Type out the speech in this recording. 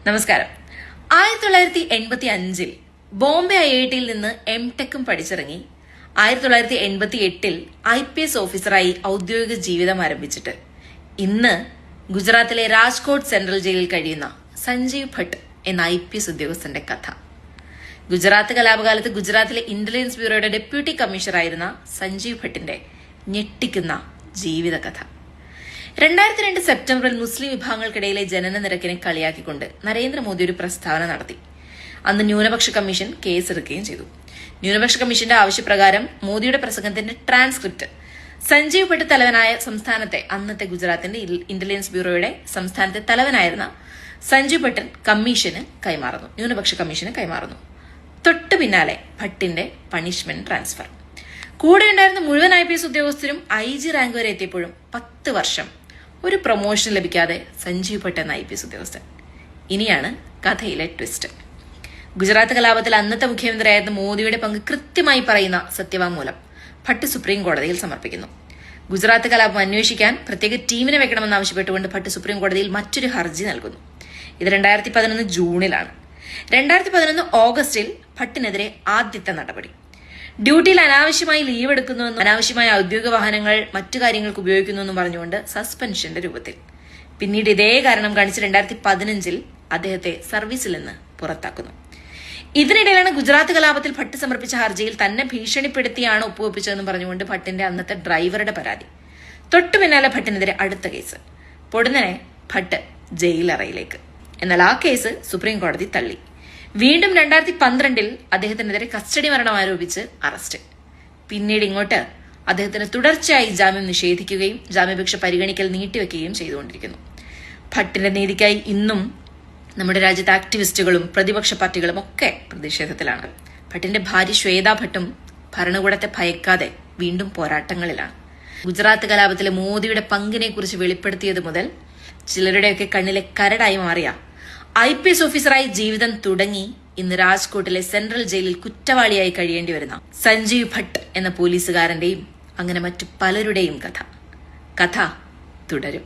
നമസ്കാരം. 1985 ബോംബെ IITയിൽ നിന്ന് MTechും പഠിച്ചിറങ്ങി 1988 IPS ഓഫീസറായി ഔദ്യോഗിക ജീവിതം ആരംഭിച്ചിട്ട് ഇന്ന് ഗുജറാത്തിലെ രാജ്കോട്ട് സെൻട്രൽ ജയിലിൽ കഴിയുന്ന സഞ്ജീവ് ഭട്ട് എന്ന IPS ഉദ്യോഗസ്ഥന്റെ കഥ. ഗുജറാത്ത് കലാപകാലത്ത് ഗുജറാത്തിലെ ഇന്റലിജൻസ് ബ്യൂറോയുടെ ഡെപ്യൂട്ടി കമ്മീഷണറായിരുന്ന സഞ്ജീവ് ഭട്ടിന്റെ ഞെട്ടിക്കുന്ന ജീവിത കഥ. 2002 സെപ്റ്റംബറിൽ മുസ്ലിം വിഭാഗങ്ങൾക്കിടയിലെ ജനന നിരക്കിനെ കളിയാക്കിക്കൊണ്ട് നരേന്ദ്രമോദി ഒരു പ്രസ്താവന നടത്തി. അന്ന് ന്യൂനപക്ഷ കമ്മീഷൻ കേസെടുക്കുകയും ചെയ്തു. ന്യൂനപക്ഷ കമ്മീഷന്റെ ആവശ്യപ്രകാരം മോദിയുടെ പ്രസംഗത്തിന്റെ ട്രാൻസ്ക്രിപ്റ്റ് സഞ്ജീവ് ഭട്ട് തലവനായ സംസ്ഥാനത്തെ അന്നത്തെ ഗുജറാത്തിന്റെ ഇന്റലിജൻസ് ബ്യൂറോയുടെ സംസ്ഥാനത്തെ തലവനായിരുന്ന സഞ്ജീവ് ഭട്ട് ന്യൂനപക്ഷ കമ്മീഷന് കൈമാറുന്നു. തൊട്ടു പിന്നാലെ ഭട്ടിന്റെ പണിഷ്മെന്റ് ട്രാൻസ്ഫർ. കൂടെ ഉണ്ടായിരുന്ന മുഴുവൻ IPS ഉദ്യോഗസ്ഥരും IG റാങ്ക് വരെ എത്തിയപ്പോഴും 10 വർഷം ഒരു പ്രൊമോഷൻ ലഭിക്കാതെ സഞ്ജീവ് ഭട്ട് എന്ന IPS ഉദ്യോഗസ്ഥൻ. ഇനിയാണ് കഥയിലെ ട്വിസ്റ്റ്. ഗുജറാത്ത് കലാപത്തിൽ അന്നത്തെ മുഖ്യമന്ത്രിയായിരുന്ന മോദിയുടെ പങ്ക് കൃത്യമായി പറയുന്ന സത്യവാങ്മൂലം ഭട്ട് സുപ്രീം കോടതിയിൽ സമർപ്പിക്കുന്നു. ഗുജറാത്ത് കലാപം അന്വേഷിക്കാൻ പ്രത്യേക ടീമിനെ വെക്കണമെന്നാവശ്യപ്പെട്ടുകൊണ്ട് ഭട്ട് സുപ്രീം കോടതിയിൽ മറ്റൊരു ഹർജി നൽകുന്നു. ഇത് 2011 ജൂണിലാണ്. 2011 ഓഗസ്റ്റിൽ ഭട്ടിനെതിരെ ആദ്യത്തെ നടപടി. ഡ്യൂട്ടിയിൽ അനാവശ്യമായി ലീവ് എടുക്കുന്നുവെന്നും അനാവശ്യമായ ഔദ്യോഗിക വാഹനങ്ങൾ മറ്റു കാര്യങ്ങൾക്ക് ഉപയോഗിക്കുന്നുവെന്നും പറഞ്ഞുകൊണ്ട് സസ്പെൻഷന്റെ രൂപത്തിൽ. പിന്നീട് ഇതേ കാരണം കാണിച്ച് 2015 അദ്ദേഹത്തെ സർവീസിൽ നിന്ന് പുറത്താക്കുന്നു. ഇതിനിടയിലാണ് ഗുജറാത്ത് കലാപത്തിൽ ഭട്ട് സമർപ്പിച്ച ഹർജിയിൽ തന്നെ ഭീഷണിപ്പെടുത്തിയാണ് ഒപ്പുവെപ്പിച്ചതെന്നും പറഞ്ഞുകൊണ്ട് ഭട്ടിന്റെ അന്നത്തെ ഡ്രൈവറുടെ പരാതി. തൊട്ടു പിന്നാലെ ഭട്ടിനെതിരെ അടുത്ത കേസ്. പൊടുന്നനെ ഭട്ട് ജയിലറയിലേക്ക്. എന്നാൽ ആ കേസ് സുപ്രീം കോടതി തള്ളി. വീണ്ടും 2012 അദ്ദേഹത്തിനെതിരെ കസ്റ്റഡി മരണം ആരോപിച്ച് അറസ്റ്റ്. പിന്നീട് ഇങ്ങോട്ട് അദ്ദേഹത്തിന് തുടർച്ചയായി ജാമ്യം നിഷേധിക്കുകയും ജാമ്യാപേക്ഷ പരിഗണിക്കൽ നീട്ടിവെക്കുകയും ചെയ്തുകൊണ്ടിരിക്കുന്നു. ഭട്ടിന്റെ നീതിക്കായി ഇന്നും നമ്മുടെ രാജ്യത്തെ ആക്ടിവിസ്റ്റുകളും പ്രതിപക്ഷ പാർട്ടികളും ഒക്കെ പ്രതിഷേധത്തിലാണ്. ഭട്ടിന്റെ ഭാര്യ ശ്വേതാ ഭട്ടും ഭരണകൂടത്തെ ഭയക്കാതെ വീണ്ടും പോരാട്ടങ്ങളിലാണ്. ഗുജറാത്ത് കലാപത്തിലെ മോദിയുടെ പങ്കിനെ കുറിച്ച് വെളിപ്പെടുത്തിയത് മുതൽ ചിലരുടെയൊക്കെ കണ്ണിലെ കരടായി മാറിയ IPS ഓഫീസറായി ജീവിതം തുടങ്ങി ഇന്ന് രാജ്കോട്ടിലെ സെൻട്രൽ ജയിലിൽ കുറ്റവാളിയായി കഴിയേണ്ടി വരുന്ന സഞ്ജീവ് ഭട്ട് എന്ന പോലീസുകാരന്റെയും അങ്ങനെ മറ്റു പലരുടെയും കഥ തുടരും.